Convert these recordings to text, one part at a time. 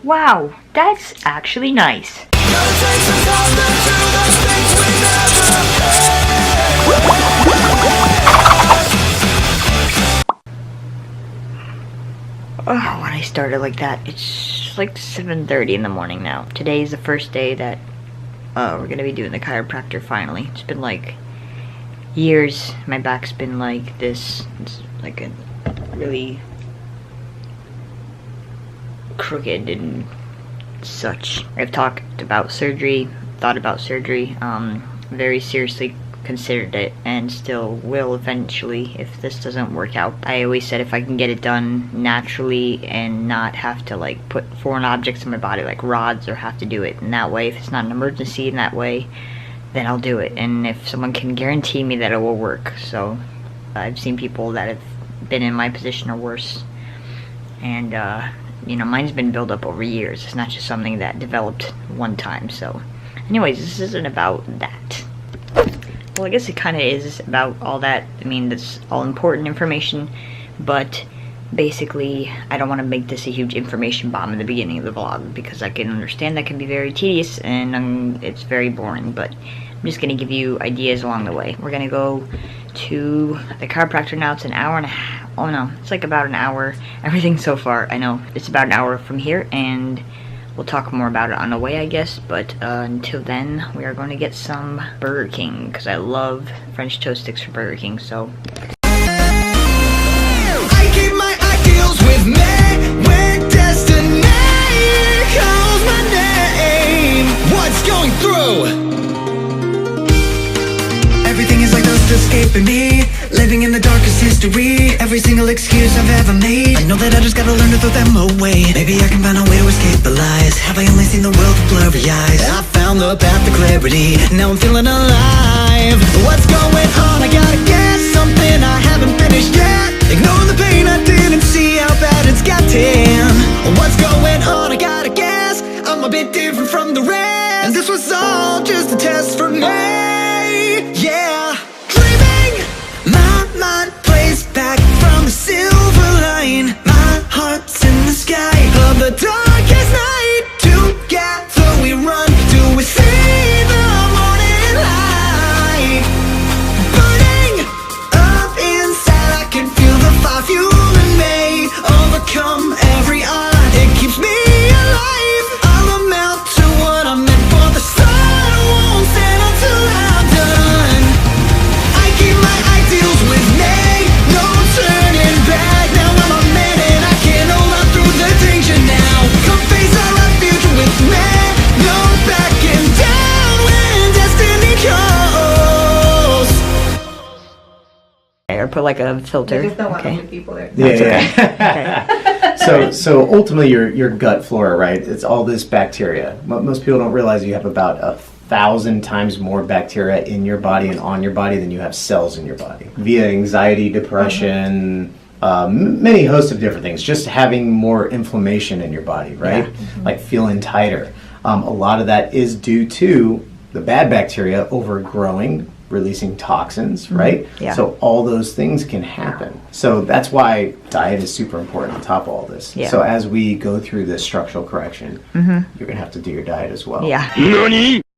Wow, that's actually nice. Oh, when I started like that, it's like 7:30 in the morning now. Today is the first day that we're gonna be doing the chiropractor finally. It's been like years. My back's been like this. It's like a really crooked and such. I've talked about surgery, thought about surgery, very seriously considered it, and still will eventually if this doesn't work out. I always said if I can get it done naturally and not have to like put foreign objects in my body like rods or have to do it in that way, if it's not an emergency in that way, then I'll do it. And if someone can guarantee me that it will work. So I've seen people that have been in my position or worse, and you know, mine's been built up over years. It's not just something that developed one time. So anyways, this isn't about that. Well, I guess it kind of is about all that. I mean, that's all important information, but basically I don't want to make this a huge information bomb in the beginning of the vlog, because I can understand that can be very tedious and it's very boring, but I'm just going to give you ideas along the way. We're going to go to the chiropractor now. It's an hour and a half. Oh no, it's like about an hour. Everything so far, I know. It's about an hour from here, and we'll talk more about it on the way, I guess. But until then, we are going to get some Burger King, because I love French toast sticks from Burger King, so. I keep my ideals with me when destiny calls my name. What's going through? Everything is like those escaping me, living in the darkest history. Every single excuse I've ever made, I know that I just gotta learn to throw them away. Maybe I can find a way to escape the lies. Have I only seen the world with blurry eyes? I found the path to clarity, now I'm feeling alive. What's going on? I gotta get something I haven't finished yet. Ignore the pain, I didn't see how bad it's gotten. What's going on? I gotta guess I'm a bit different from the rest, and this was all just a test for me. Yeah, dreaming, my mind plays back from the silver line. My heart's in the sky of the darkest night. Together we run till we see the morning light. Burning up inside, I can feel the fire fueling me. Overcome every odds, it keeps me alive. I'll amount to what I'm meant for. The sun won't stand until I'm done. I keep my ideals with me, no turning back. Now I'm a man and I can't hold on through the danger now. Come face our future with me, no backing down when destiny calls. Or put like a filter. I just don't want Okay. other people there. Yeah. So ultimately your gut flora, right? It's all this bacteria. Most people don't realize you have about 1,000 times more bacteria in your body and on your body than you have cells in your body. Via anxiety, depression, many hosts of different things. Just having more inflammation in your body, right? Yeah. Like feeling tighter. A lot of that is due to the bad bacteria overgrowing, releasing toxins, right? Yeah. So all those things can happen. So that's why diet is super important on top of all this. Yeah. So as we go through this structural correction, you're gonna have to do your diet as well. Yeah.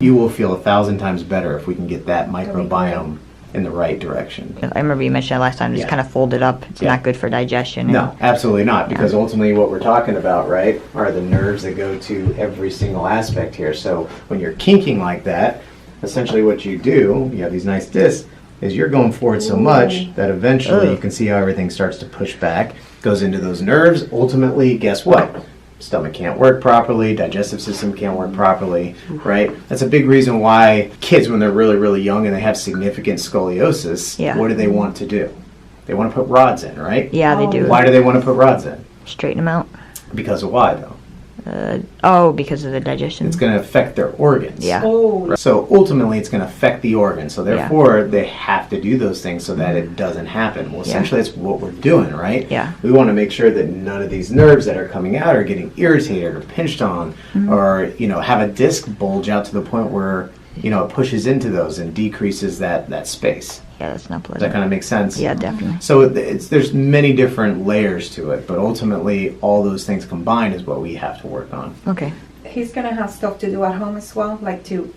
You will feel 1,000 times better if we can get that microbiome in the right direction. I remember you mentioned that last time, just Yeah. kind of folded up. It's Yeah. not good for digestion. and- No, absolutely not, because ultimately what we're talking about, right, are the nerves that go to every single aspect here. So when you're kinking like that, essentially what you do, you have these nice discs, is you're going forward so much that eventually you can see how everything starts to push back, goes into those nerves. Ultimately, guess what? Stomach can't work properly, digestive system can't work properly, right? That's a big reason why kids, when they're really, really young and they have significant scoliosis, Yeah. what do they want to do? They want to put rods in, right? Yeah, they do. Why do they want to put rods in? Straighten them out. Because of why, though? Because of the digestion. It's going to affect their organs. Yeah. Oh, So ultimately, it's going to affect the organs. So therefore, they have to do those things so that it doesn't happen. Well, essentially, that's what we're doing, right? Yeah. We want to make sure that none of these nerves that are coming out are getting irritated or pinched on, or have a disc bulge out to the point where you know, it pushes into those and decreases that space. Yeah, that's not Does pleasant. that kind of make sense? Yeah, definitely. So there's many different layers to it, but ultimately all those things combined is what we have to work on. Okay. He's gonna have stuff to do at home as well, like to.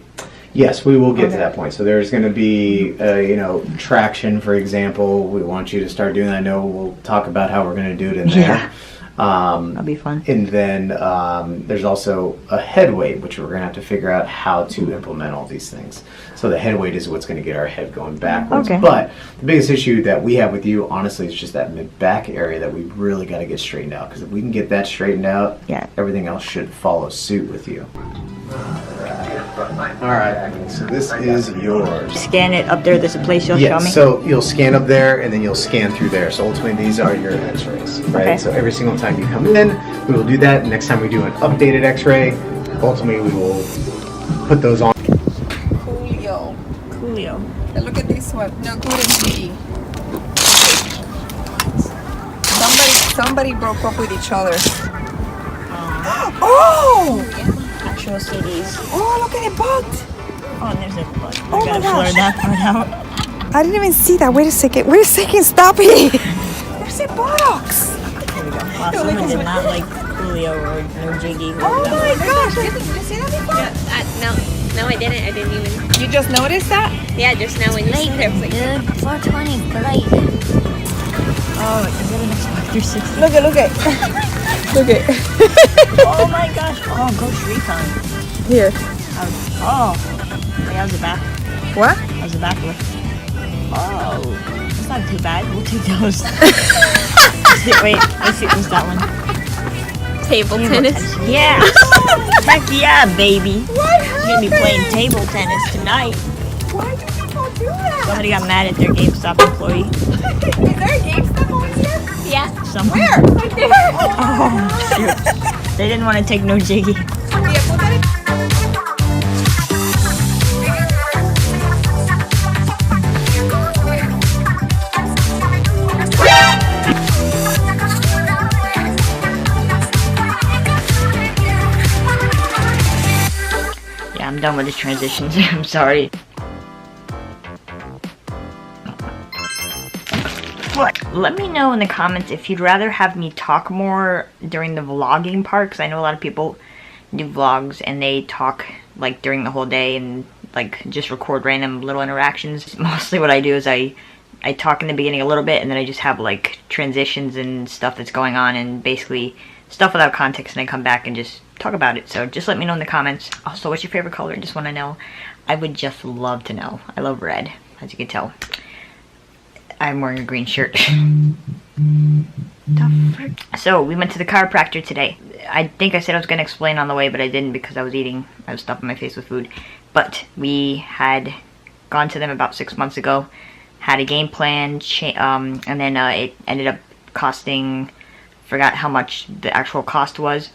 Yes, we will get to Okay. that point. So there's going to be, you know, traction, for example. We want you to start doing that. I know we'll talk about how we're going to do it in there. Yeah. That'll be fun. And then there's also a head weight, which we're going to have to figure out how to implement all these things. So the head weight is what's going to get our head going backwards. Okay. But the biggest issue that we have with you, honestly, is just that mid-back area that we really got to get straightened out. Because if we can get that straightened out, Yeah. everything else should follow suit with you. All right, so this is yours. Scan it up there. There's a place you'll show me. So you'll scan up there and then you'll scan through there. So ultimately these are your x-rays, right? Okay. So every single time you come in, we will do that. Next time we do an updated x-ray, ultimately we will put those on. Coolio. Coolio. Look at this one. No good and G. Somebody broke up with each other. Oh! Actual CDs. Oh, look at the butt! Oh, and there's a bug. Oh I gotta my gosh. blur that part out. I didn't even see that. Wait a second, stop it! There's a buttocks! There we go. Wow, someone did not like Coolio or no Jiggy. Oh my gosh! Did you see that before? No, I didn't. I didn't even. You just noticed that? Yeah, just now when you said there was like. Dude, 420, great. Oh, is it an Xbox 360? Look at. Look at. Oh my gosh. Oh, Ghost Recon. Here. Oh. Wait, how's the back? What? How's the back look? Oh. That's not too bad. We'll take those. Wait, let's see. What's that one? Table tennis. Yeah. Heck yeah, baby. What You're gonna be playing table tennis tonight. Why did you go do that? Somebody got mad at their GameStop employee. Is there a GameStop over here? Yeah. Someone. Where? Right there. Oh, shoot. They didn't want to take no Jiggy. Yeah, put that in. Yeah, I'm done with the transitions. I'm sorry. What? Let me know in the comments if you'd rather have me talk more during the vlogging part, because I know a lot of people do vlogs and they talk like during the whole day and like just record random little interactions. Mostly what I do is I talk in the beginning a little bit and then I just have like transitions and stuff that's going on and basically stuff without context, and I come back and just talk about it. So just let me know in the comments. Also, what's your favorite color? I just want to know. I would just love to know. I love red, as you can tell. I'm wearing a green shirt. The frick? So we went to the chiropractor today. I think I said I was going to explain on the way, but I didn't because I was stuffing my face with food. But we had gone to them about 6 months ago, had a game plan, and then it ended up costing, forgot how much the actual cost was,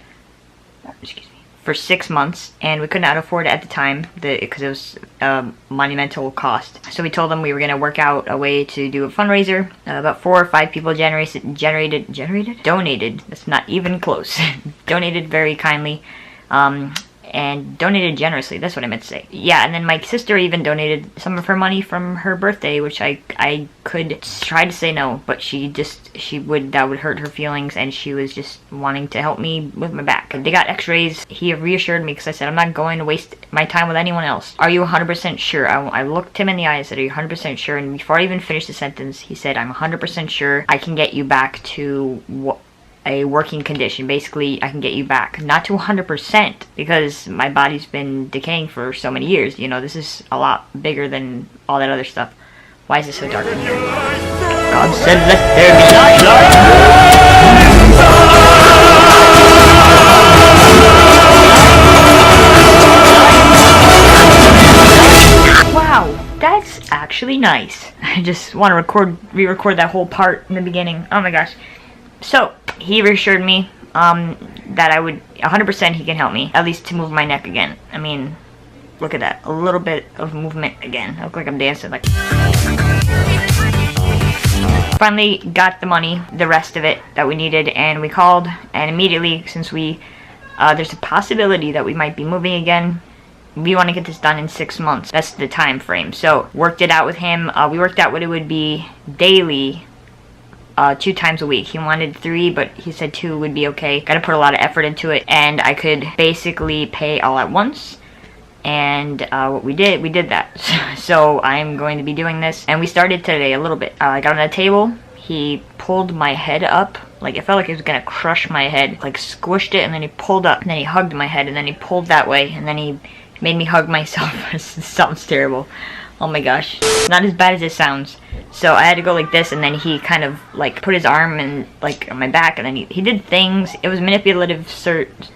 excuse me, for 6 months, and we could not afford it at the time because it was a monumental cost. So we told them we were going to work out a way to do a fundraiser. About 4 or 5 people donated, that's not even close, donated very kindly, and donated generously, that's what I meant to say. Yeah, and then my sister even donated some of her money from her birthday, which I could try to say no, but that would hurt her feelings, and she was just wanting to help me with my back. They got x-rays. He reassured me because I said, I'm not going to waste my time with anyone else. Are you 100% sure? I looked him in the eye and said, are you 100% sure? And before I even finished the sentence, he said, I'm 100% sure I can get you back to a working condition. Basically, I can get you back, not to 100%, because my body's been decaying for so many years. You know, this is a lot bigger than all that other stuff. Why is it so dark in here? God said, let there be light. Wow, that's actually nice. I just want to re-record that whole part in the beginning. Oh my gosh. So, he reassured me that I would 100% he can help me, at least to move my neck again. I mean, look at that. A little bit of movement again. I look like I'm dancing. Like, finally got the money, the rest of it that we needed, and we called, and immediately, since there's a possibility that we might be moving again, we want to get this done in 6 months. That's the time frame. So worked it out with him. We worked out what it would be daily, 2 times a week. He wanted 3, but he said 2 would be okay. Gotta put a lot of effort into it, and I could basically pay all at once. And what we did that. So I'm going to be doing this, and we started today a little bit. I got on the table. He pulled my head up, like it felt like he was gonna crush my head, like squished it, and then he pulled up, and then he hugged my head, and then he pulled that way, and then he made me hug myself. It sounds terrible. Oh my gosh. Not as bad as it sounds. So I had to go like this, and then he kind of like put his arm in like on my back, and then he did things. It was manipulative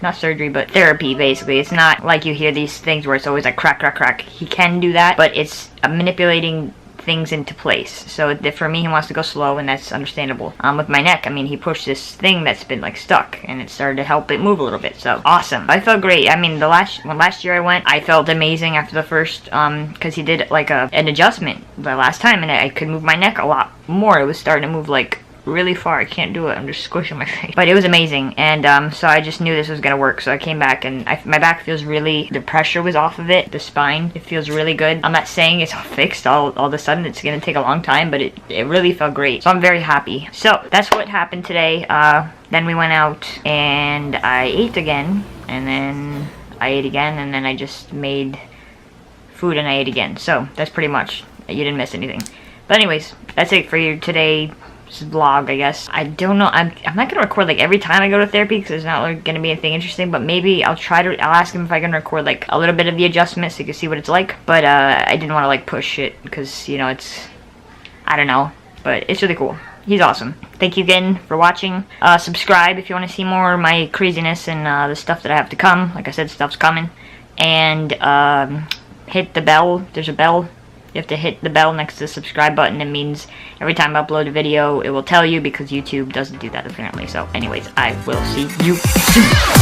not surgery, but therapy basically. It's not like you hear these things where it's always like crack, crack, crack. He can do that, but it's manipulating things into place. So for me, he wants to go slow, and that's understandable. With my neck, I mean, he pushed this thing that's been like stuck, and it started to help it move a little bit. So awesome. I felt great. I mean, last year I went, I felt amazing after the first, because he did like an adjustment the last time, and I could move my neck a lot more. It was starting to move like really far. I can't do it. I'm just squishing my face. But it was amazing, and so I just knew this was gonna work. So I came back, and my back feels really, the pressure was off of it, the spine, it feels really good. I'm not saying it's all fixed all of a sudden. It's gonna take a long time, but it really felt great. So I'm very happy. So that's what happened today. Then we went out and I ate again, and then I ate again, and then I just made food and I ate again. So that's pretty much, you didn't miss anything. But anyways, that's it for you today. Vlog, I guess. I don't know. I'm not gonna record like every time I go to therapy, because there's not like, gonna be anything interesting, but maybe I'll ask him if I can record like a little bit of the adjustments so you can see what it's like. But I didn't want to like push it, because you know, I don't know, but it's really cool. He's awesome. Thank you again for watching. Subscribe if you want to see more of my craziness and the stuff that I have to come. Like I said, stuff's coming. And hit the bell. There's a bell. You have to hit the bell next to the subscribe button. It means every time I upload a video, it will tell you, because YouTube doesn't do that apparently. So anyways, I will see you soon.